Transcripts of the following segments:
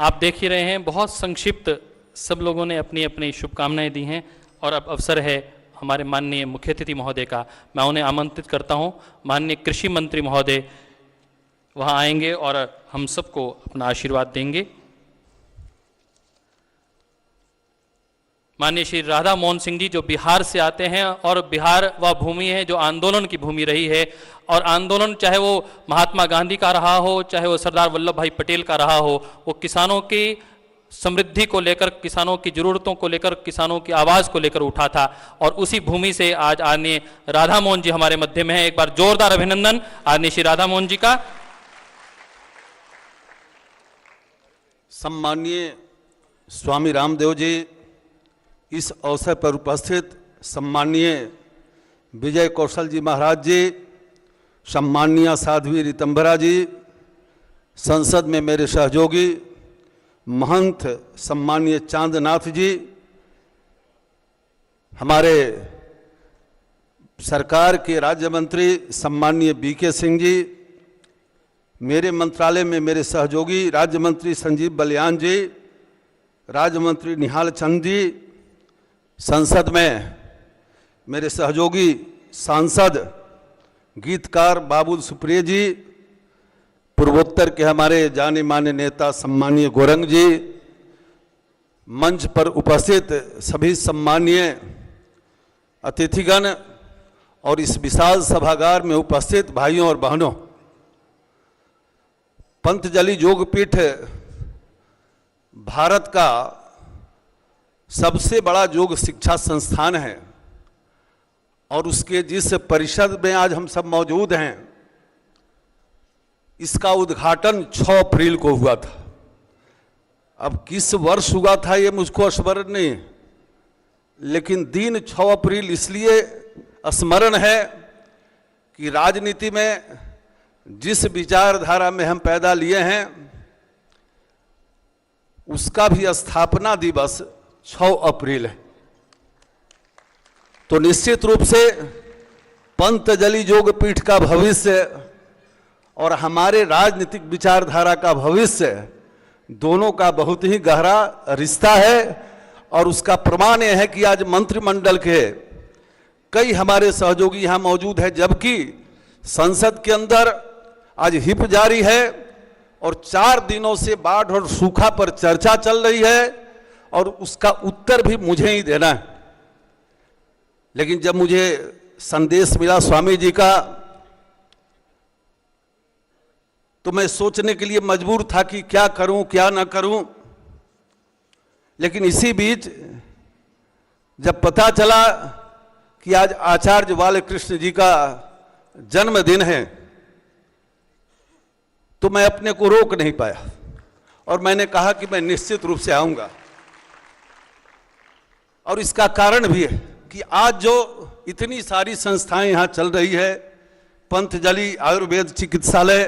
आप देख ही रहे हैं, बहुत संक्षिप्त सब लोगों ने अपनी अपनी शुभकामनाएं दी हैं। और अब अवसर है हमारे माननीय मुख्य अतिथि महोदय का। मैं उन्हें आमंत्रित करता हूं। माननीय कृषि मंत्री महोदय वहां आएंगे और हम सबको अपना आशीर्वाद देंगे। माननीय श्री राधा मोहन सिंह जी, जो बिहार से आते हैं, और बिहार वह भूमि है जो आंदोलन की भूमि रही है। और आंदोलन चाहे वो महात्मा गांधी का रहा हो, चाहे वो सरदार वल्लभ भाई पटेल का रहा हो, वो किसानों की समृद्धि को लेकर, किसानों की जरूरतों को लेकर, किसानों की आवाज को लेकर उठा था। और उसी भूमि से आज आदरणीय राधा मोहन जी हमारे मध्य में है। एक बार जोरदार अभिनंदन आदरणीय श्री राधा मोहन जी का। सम्माननीय स्वामी रामदेव जी, इस अवसर पर उपस्थित सम्माननीय विजय कौशल जी महाराज जी, सम्माननीय साध्वी रितंबरा जी, संसद में मेरे सहयोगी महंत सम्माननीय चांदनाथ जी, हमारे सरकार के राज्य मंत्री सम्माननीय बीके सिंह जी, मेरे मंत्रालय में मेरे सहयोगी राज्य मंत्री संजीव बलियान जी, राज्य मंत्री निहाल चंद जी, संसद में मेरे सहयोगी सांसद गीतकार बाबुल सुप्रिय जी, पूर्वोत्तर के हमारे जाने माने नेता सम्मानीय गोरंग जी, मंच पर उपस्थित सभी सम्मानीय अतिथिगण और इस विशाल सभागार में उपस्थित भाइयों और बहनों, पंतजलि योगपीठ भारत का सबसे बड़ा योग शिक्षा संस्थान है और उसके जिस परिषद में आज हम सब मौजूद हैं, इसका उद्घाटन 6 अप्रैल को हुआ था। अब किस वर्ष हुआ था ये मुझको स्मरण नहीं, लेकिन दिन 6 अप्रैल इसलिए स्मरण है कि राजनीति में जिस विचारधारा में हम पैदा लिए हैं, उसका भी स्थापना दिवस 6 अप्रैल है। तो निश्चित रूप से पंतजलि योगपीठ का भविष्य और हमारे राजनीतिक विचारधारा का भविष्य, दोनों का बहुत ही गहरा रिश्ता है। और उसका प्रमाण यह है कि आज मंत्रिमंडल के कई हमारे सहयोगी यहाँ मौजूद हैं, जबकि संसद के अंदर आज हिप जारी है और 4 दिनों से बाढ़ और सूखा पर चर्चा चल रही है और उसका उत्तर भी मुझे ही देना है। लेकिन जब मुझे संदेश मिला स्वामी जी का, तो मैं सोचने के लिए मजबूर था कि क्या करूं क्या ना करूं। लेकिन इसी बीच जब पता चला कि आज आचार्य बालकृष्ण जी का जन्मदिन है, तो मैं अपने को रोक नहीं पाया और मैंने कहा कि मैं निश्चित रूप से आऊंगा। और इसका कारण भी है कि आज जो इतनी सारी संस्थाएं यहाँ चल रही है, पंतजलि आयुर्वेद चिकित्सालय,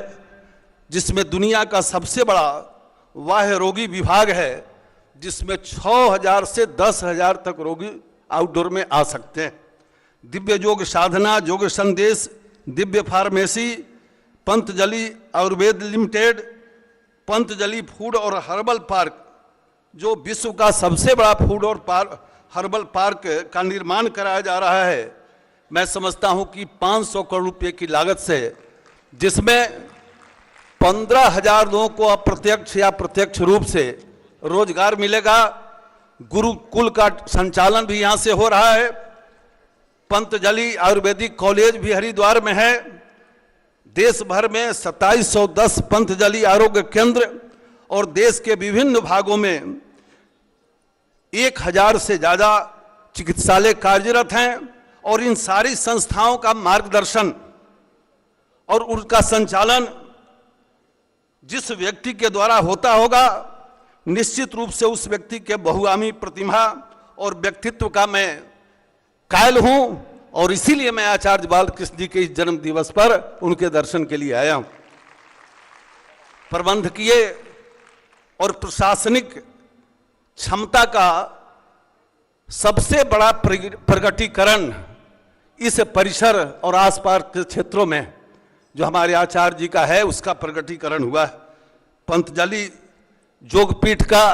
जिसमें दुनिया का सबसे बड़ा बाह्य रोगी विभाग है, जिसमें 6000 से 10,000 तक रोगी आउटडोर में आ सकते हैं, दिव्य योग साधना, योग संदेश, Divya pharmacy, Patanjali Ayurveda limited, Patanjali food और हर्बल पार्क, जो विश्व का सबसे बड़ा फूड और हर्बल पार्क का निर्माण कराया जा रहा है। मैं समझता हूं कि 500 करोड़ रुपए की लागत से, जिसमें 15,000 लोगों को अप्रत्यक्ष या प्रत्यक्ष रूप से रोजगार मिलेगा। गुरुकुल का संचालन भी यहां से हो रहा है। पंतजलि आयुर्वेदिक कॉलेज भी हरिद्वार में है। देश भर में 2710 पंतजलि आरोग्य केंद्र और देश के विभिन्न भागों में 1000 से ज्यादा चिकित्सालय कार्यरत हैं। और इन सारी संस्थाओं का मार्गदर्शन और उनका संचालन जिस व्यक्ति के द्वारा होता होगा, निश्चित रूप से उस व्यक्ति के बहुआमी प्रतिभा और व्यक्तित्व का मैं कायल हूं। और इसीलिए मैं आचार्य बालकृष्ण जी के इस जन्म दिवस पर उनके दर्शन के लिए आया हूं। प्रबंधकीय और प्रशासनिक क्षमता का सबसे बड़ा प्रकटीकरण इस परिसर और आसपास के क्षेत्रों में जो हमारे आचार्य जी का है, उसका प्रकटीकरण हुआ है। पंतजलि योगपीठ का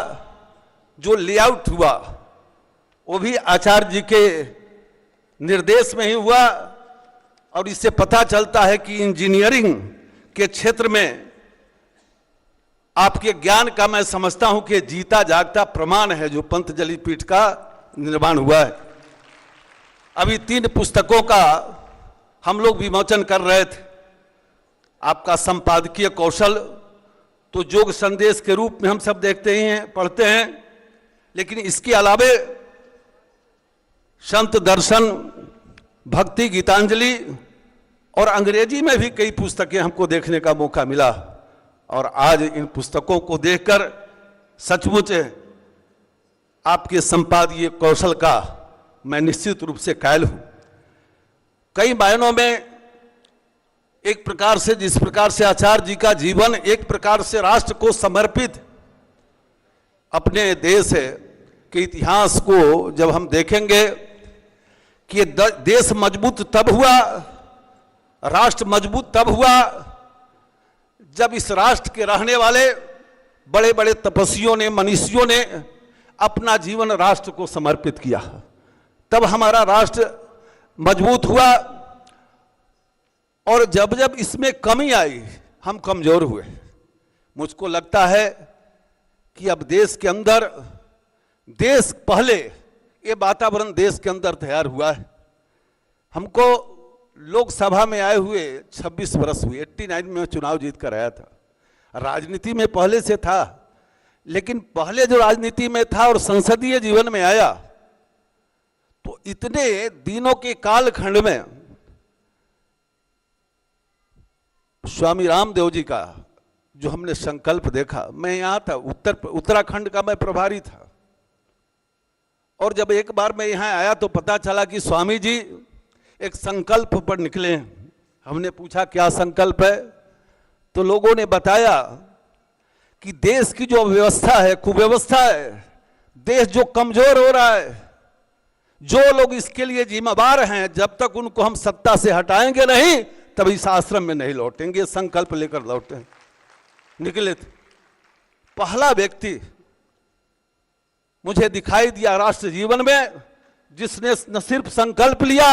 जो लेआउट हुआ वो भी आचार्य जी के निर्देश में ही हुआ। और इससे पता चलता है कि इंजीनियरिंग के क्षेत्र में आपके ज्ञान का मैं समझता हूं कि जीता जागता प्रमाण है जो पंतजलि पीठ का निर्माण हुआ है। अभी 3 पुस्तकों का हम लोग विमोचन कर रहे थे। आपका संपादकीय कौशल तो योग संदेश के रूप में हम सब देखते ही हैं, पढ़ते हैं, लेकिन इसके अलावे संत दर्शन, भक्ति गीतांजलि और अंग्रेजी में भी कई पुस्तकें हमको देखने का मौका मिला। और आज इन पुस्तकों को देखकर सचमुच आपके संपादकीय कौशल का मैं निश्चित रूप से कायल हूं। कई मायनों में एक प्रकार से, जिस प्रकार से आचार्य जी का जीवन एक प्रकार से राष्ट्र को समर्पित, अपने देश के इतिहास को जब हम देखेंगे कि देश मजबूत तब हुआ, राष्ट्र मजबूत तब हुआ जब इस राष्ट्र के रहने वाले बड़े बड़े तपस्वियों ने, मनीषियों ने अपना जीवन राष्ट्र को समर्पित किया। तब हमारा राष्ट्र मजबूत हुआ। और जब जब इसमें कमी आई हम कमजोर हुए। मुझको लगता है कि अब देश के अंदर, देश पहले ये वातावरण देश के अंदर तैयार हुआ है। हमको लोकसभा में आए हुए 26 वर्ष हुए, 89 में चुनाव जीत कर आया था। राजनीति में पहले से था, लेकिन पहले जो राजनीति में था और संसदीय जीवन में आया तो इतने दिनों के कालखंड में स्वामी रामदेव जी का जो हमने संकल्प देखा, मैं यहां था, उत्तराखंड का मैं प्रभारी था। और जब एक बार मैं यहां आया तो पता चला कि स्वामी जी एक संकल्प पर निकले। हमने पूछा क्या संकल्प है, तो लोगों ने बताया कि देश की जो व्यवस्था है, कुव्यवस्था है, देश जो कमजोर हो रहा है, जो लोग इसके लिए जिम्मेदार हैं, जब तक उनको हम सत्ता से हटाएंगे नहीं तब इस आश्रम में नहीं लौटेंगे। संकल्प लेकर लौटे निकले थे। पहला व्यक्ति मुझे दिखाई दिया राष्ट्र जीवन में जिसने न सिर्फ संकल्प लिया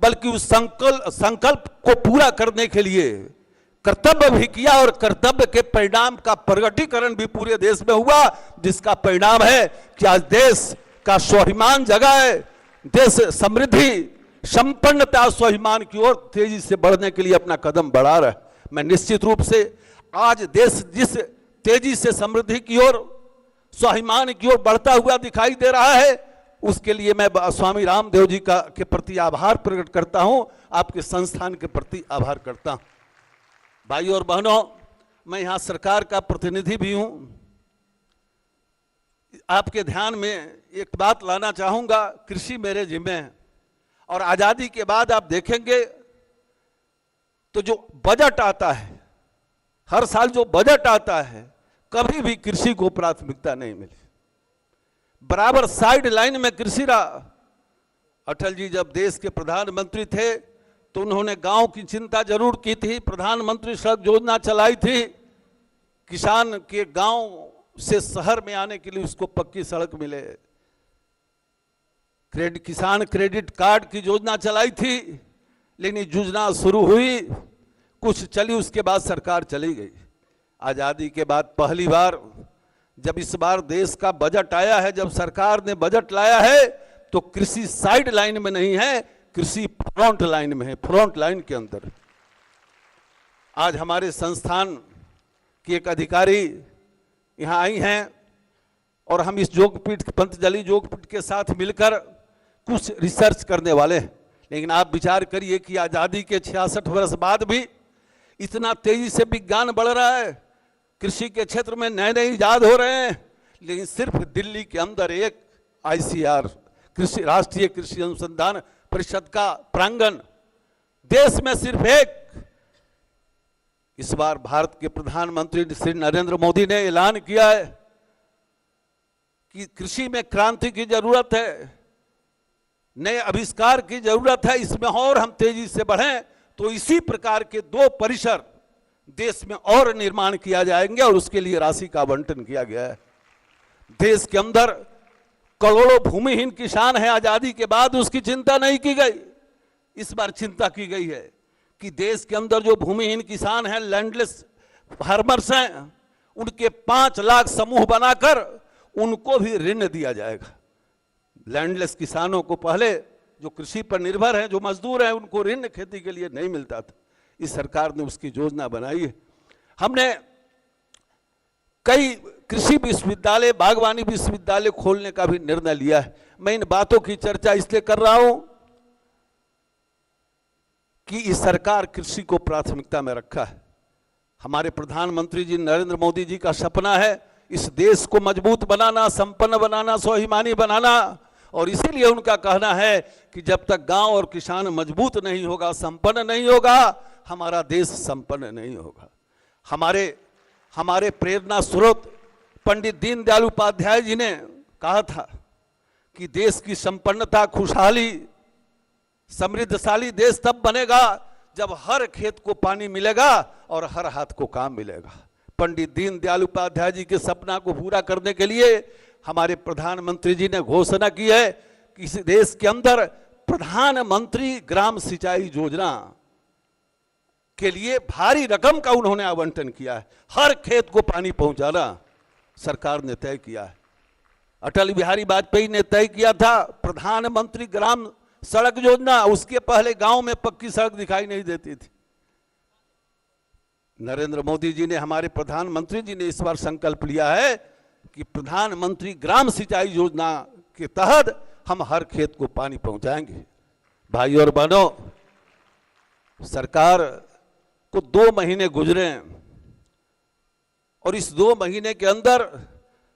बल्कि उस संकल्प को पूरा करने के लिए कर्तव्य भी किया, और कर्तव्य के परिणाम का प्रगटीकरण भी पूरे देश में हुआ, जिसका परिणाम है कि आज देश का स्वाभिमान जगा है, देश समृद्धि, संपन्नता, स्वाभिमान की ओर तेजी से बढ़ने के लिए अपना कदम बढ़ा रहा है। मैं निश्चित रूप से आज देश जिस तेजी से समृद्धि की ओर, स्वाभिमान की ओर बढ़ता हुआ दिखाई दे रहा है, उसके लिए मैं स्वामी रामदेव जी का के प्रति आभार प्रकट करता हूं, आपके संस्थान के प्रति आभार करता हूं। भाई और बहनों, मैं यहां सरकार का प्रतिनिधि भी हूं। आपके ध्यान में एक बात लाना चाहूंगा, कृषि मेरे जिम्मे है। और आजादी के बाद आप देखेंगे तो जो बजट आता है, हर साल जो बजट आता है, कभी भी कृषि को प्राथमिकता नहीं मिली। बराबर साइड लाइन में कृषि रहा। अटल जी जब देश के प्रधानमंत्री थे तो उन्होंने गांव की चिंता जरूर की थी, प्रधानमंत्री सड़क योजना चलाई थी, किसान के गांव से शहर में आने के लिए उसको पक्की सड़क मिले, किसान क्रेडिट कार्ड की योजना चलाई थी। लेकिन योजना शुरू हुई, कुछ चली, उसके बाद सरकार चली गई। आजादी के बाद पहली बार जब इस बार देश का बजट आया है, जब सरकार ने बजट लाया है, तो कृषि साइड लाइन में नहीं है, कृषि फ्रंट लाइन में है, फ्रंट लाइन के अंदर। आज हमारे संस्थान की एक अधिकारी यहां आई हैं और हम इस योगपीठ, पंतजलि योगपीठ के साथ मिलकर कुछ रिसर्च करने वाले हैं। लेकिन आप विचार करिए कि आजादी के 66 वर्ष बाद भी इतना तेजी से विज्ञान बढ़ रहा है, कृषि के क्षेत्र में नए नए इजाद हो रहे हैं, लेकिन सिर्फ दिल्ली के अंदर एक ICR, कृषि राष्ट्रीय कृषि अनुसंधान परिषद का प्रांगण, देश में सिर्फ एक। इस बार भारत के प्रधानमंत्री श्री नरेंद्र मोदी ने ऐलान किया है कि कृषि में क्रांति की जरूरत है, नए आविष्कार की जरूरत है, इसमें और हम तेजी से बढ़ें। तो इसी प्रकार के 2 परिसर देश में और निर्माण किया जाएंगे और उसके लिए राशि का आवंटन किया गया है। देश के अंदर करोड़ों भूमिहीन किसान हैं, आजादी के बाद उसकी चिंता नहीं की गई। इस बार चिंता की गई है कि देश के अंदर जो भूमिहीन किसान हैं, लैंडलेस फार्मर्स हैं, उनके 5 लाख समूह बनाकर उनको भी ऋण दिया जाएगा। लैंडलेस किसानों को पहले जो कृषि पर निर्भर हैं, जो मजदूर हैं, उनको ऋण खेती के लिए नहीं मिलता था। इस सरकार ने उसकी योजना बनाई है। हमने कई कृषि विश्वविद्यालय, बागवानी विश्वविद्यालय खोलने का भी निर्णय लिया है। मैं इन बातों की चर्चा इसलिए कर रहा हूं कि इस सरकार कृषि को प्राथमिकता में रखा है। हमारे प्रधानमंत्री जी नरेंद्र मोदी जी का सपना है इस देश को मजबूत बनाना, संपन्न बनाना, स्वाभिमानी बनाना, और इसीलिए उनका कहना है कि जब तक गांव और किसान मजबूत नहीं होगा, संपन्न नहीं होगा, हमारा देश संपन्न नहीं होगा। हमारे प्रेरणा स्रोत पंडित दीनदयाल उपाध्याय जी ने कहा था कि देश की संपन्नता, खुशहाली, समृद्धशाली देश तब बनेगा जब हर खेत को पानी मिलेगा और हर हाथ को काम मिलेगा। पंडित दीनदयाल उपाध्याय जी के सपना को पूरा करने के लिए हमारे प्रधानमंत्री जी ने घोषणा की है कि इस देश के अंदर प्रधानमंत्री ग्राम सिंचाई योजना के लिए भारी रकम का उन्होंने आवंटन किया है। हर खेत को पानी पहुंचाना सरकार ने तय किया है। अटल बिहारी वाजपेयी ने तय किया था प्रधानमंत्री ग्राम सड़क योजना, उसके पहले गांव में पक्की सड़क दिखाई नहीं देती थी। नरेंद्र मोदी जी ने, हमारे प्रधानमंत्री जी ने इस बार संकल्प लिया है कि प्रधानमंत्री ग्राम सिंचाई योजना के तहत हम हर खेत को पानी पहुंचाएंगे। भाई और बहनों, सरकार को 2 महीने गुजरे और इस 2 महीने के अंदर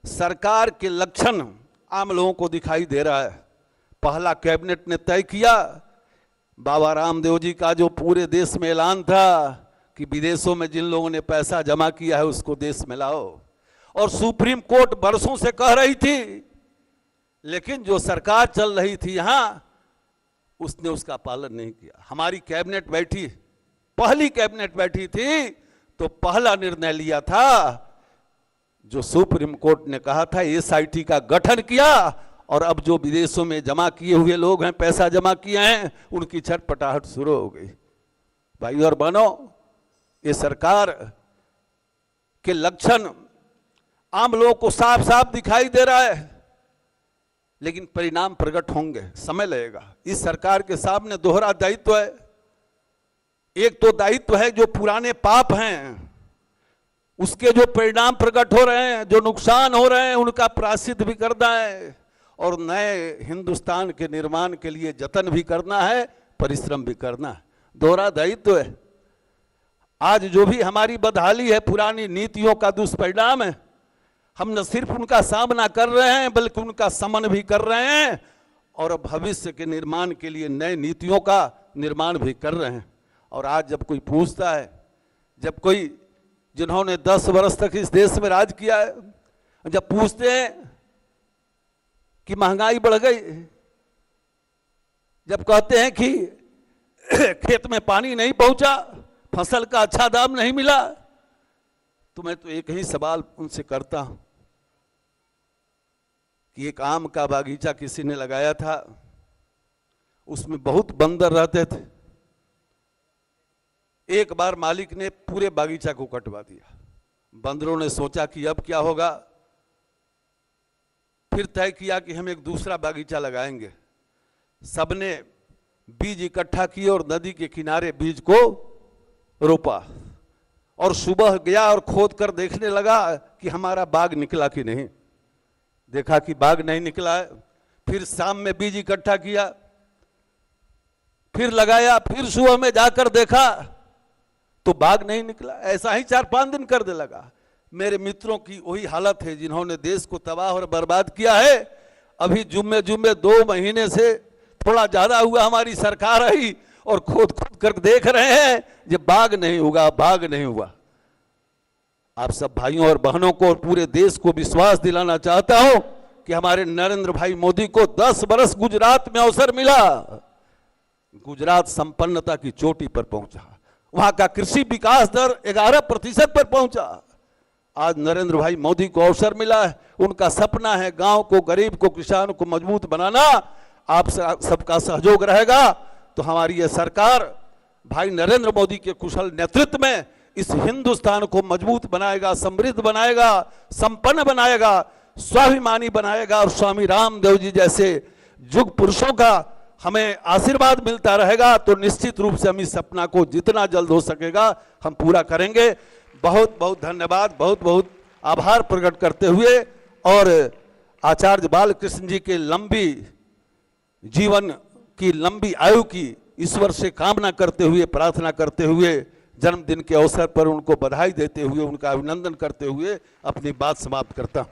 सरकार के लक्षण आम लोगों को दिखाई दे रहा है। पहला, कैबिनेट ने तय किया, बाबा रामदेव जी का जो पूरे देश में ऐलान था कि विदेशों में जिन लोगों ने पैसा जमा किया है उसको देश में लाओ, और सुप्रीम कोर्ट बरसों से कह रही थी, लेकिन जो सरकार चल रही थी यहां, उसने उसका पालन नहीं किया। हमारी कैबिनेट बैठी, पहली कैबिनेट बैठी थी तो पहला निर्णय लिया था जो सुप्रीम कोर्ट ने कहा था, एसआईटी का गठन किया, और अब जो विदेशों में जमा किए हुए लोग हैं, पैसा जमा किए हैं, उनकी छटपटाहट शुरू हो गई। भाई और बहनों, ये सरकार के लक्षण आम लोगों को साफ साफ दिखाई दे रहा है, लेकिन परिणाम प्रकट होंगे, समय लगेगा। इस सरकार के सामने दोहरा दायित्व है। एक तो दायित्व है जो पुराने पाप हैं उसके जो परिणाम प्रकट हो रहे हैं, जो नुकसान हो रहे हैं, उनका प्रायश्चित भी करना है, और नए हिंदुस्तान के निर्माण के लिए जतन भी करना है, परिश्रम भी करना है। दोहरा दायित्व है। आज जो भी हमारी बदहाली है, पुरानी नीतियों का दुष्परिणाम है। हम न सिर्फ उनका सामना कर रहे हैं बल्कि उनका समन भी कर रहे हैं, और भविष्य के निर्माण के लिए नए नीतियों का निर्माण भी कर रहे हैं। और आज जब कोई पूछता है, जब कोई जिन्होंने 10 वर्ष तक इस देश में राज किया है, जब पूछते हैं कि महंगाई बढ़ गई, जब कहते हैं कि खेत में पानी नहीं पहुंचा, फसल का अच्छा दाम नहीं मिला, तो मैं तो एक ही सवाल उनसे करता हूं कि एक आम का बागीचा किसी ने लगाया था, उसमें बहुत बंदर रहते थे। एक बार मालिक ने पूरे बागीचा को कटवा दिया। बंदरों ने सोचा कि अब क्या होगा, फिर तय किया कि हम एक दूसरा बागीचा लगाएंगे। सबने बीज इकट्ठा किए और नदी के किनारे बीज को रोपा, और सुबह गया और खोद कर देखने लगा कि हमारा बाग निकला कि नहीं। देखा कि बाग नहीं निकला है। फिर शाम में बीज इकट्ठा किया, फिर लगाया, फिर सुबह में जाकर देखा तो बाग नहीं निकला। ऐसा ही 4-5 दिन करने लगा। मेरे मित्रों की वही हालत है जिन्होंने देश को तबाह और बर्बाद किया है। अभी जुम्मे 2 महीने से थोड़ा ज्यादा हुआ हमारी सरकार आई, और खोद कर देख रहे हैं ये बाग नहीं होगा, बाग नहीं हुआ। आप सब भाइयों और बहनों को और पूरे देश को विश्वास दिलाना चाहता हूं कि हमारे नरेंद्र भाई मोदी को 10 वर्ष गुजरात में अवसर मिला। गुजरात संपन्नता की चोटी पर पहुंचा। वहां का कृषि विकास दर 11% पर पहुंचा। आज नरेंद्र भाई मोदी को अवसर मिला है, उनका सपना है गांव को, गरीब को, किसान को मजबूत बनाना। आप सबका सहयोग रहेगा तो हमारी यह सरकार भाई नरेंद्र मोदी के कुशल नेतृत्व में इस हिंदुस्तान को मजबूत बनाएगा, समृद्ध बनाएगा, संपन्न बनाएगा, स्वाभिमानी बनाएगा। और स्वामी रामदेव जी जैसे युग पुरुषों का हमें आशीर्वाद मिलता रहेगा तो निश्चित रूप से हम इस सपना को जितना जल्द हो सकेगा हम पूरा करेंगे। बहुत बहुत धन्यवाद, बहुत बहुत आभार प्रकट करते हुए और आचार्य बालकृष्ण जी के लंबी जीवन की, लंबी आयु की ईश्वर से कामना करते हुए, प्रार्थना करते हुए, जन्मदिन के अवसर पर उनको बधाई देते हुए, उनका अभिनंदन करते हुए अपनी बात समाप्त करता हूं।